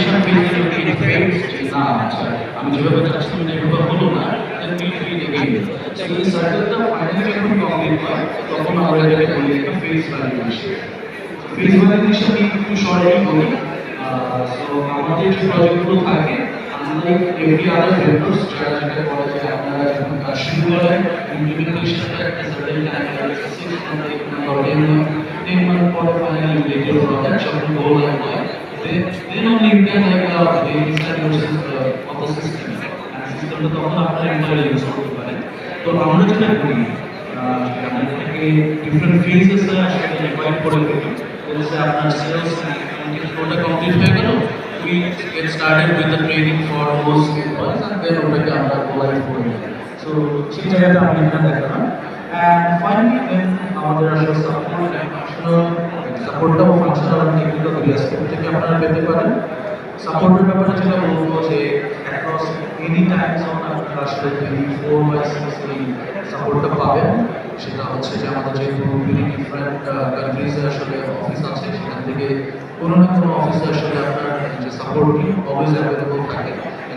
financial phase যদি phase না আচ্ছা আমি যেভাবে চাচ্ছিলাম যেভাবে হলো না then we feel again so এই সার্কেলটা ফাইনালি যখন কমপ্লিট হয় তখন আমরা এটাকে বলি একটা ফেজ ভ্যালিডেশন ফেজ ভ্যালিডেশন একটু শর্টলি বলি সো আমাদের যে প্রজেক্টগুলো থাকে unlike every other vendors যারা যেটা বলে যে আপনারা যখন কাজ শুরু করেন ইমপ্লিমেন্টেশনটা একটা সার্টেন টাইম লাগে 6 মান্থ বা 10 মান্থ পরে ফাইনালি রিলেটেড প্রজেক্ট যখন গোল লাইভ হয় then only you can like start using of the system and system তো তখন আপনারা এমপ্লয়ি ইউজ করতে পারেন তো আমরা যেটা করি আমাদেরকে ডিফারেন্ট ফেজেস আসলে ডিভাইড করে দিই যেটা আপনার সেলস ফ্লোটা কমপ্লিট হয়ে গেল we get started with the training for those employees and then ওটাকে আমরা গোলাইভ করে দিই সো সেই জায়গাটা আমি এখানে দেখালাম and finally then আমাদের আসলে সাপোর্টটাও ফাংশনাল এবং টেকনিক্যাল দুই অ্যাসপেক্ট থেকে আপনারা পেতে পারেন সাপোর্টের ব্যাপারে যেটা বলবো যে অ্যাক্রস এনি টাইম জোন আপনারা আসলে 24/6 এই সাপোর্টটা পাবেন সেটা হচ্ছে যে আমাদের যেহেতু ডিফারেন্ট কান্ট্রিজে আসলে অফিস আছে সেখান থেকে কোনো না কোনো অফিসে আসলে আপনার যে সাপোর্টটি অলওয়েজ অ্যাভেলেবল থাকে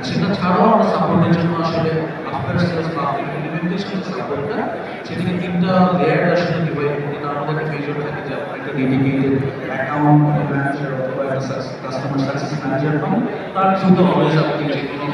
সেটা ছাড়াও আমরা সাপোর্টের জন্য আসলে আফটার সেলস বা ইমপ্লিমেন্টেশন সাপোর্টটা সেটাকে তিনটা লেয়ার আসলে ডিভাইড করে আমাদের একটা মেজর থাকে যে আপনার একটা ডেডিকেটেড অ্যাকাউন্ট ম্যানেজার অথবা একটা কাস্টমার সাকসেস ম্যানেজার পান তার থ্রুতে অলওয়েজ আপনি যে কোনো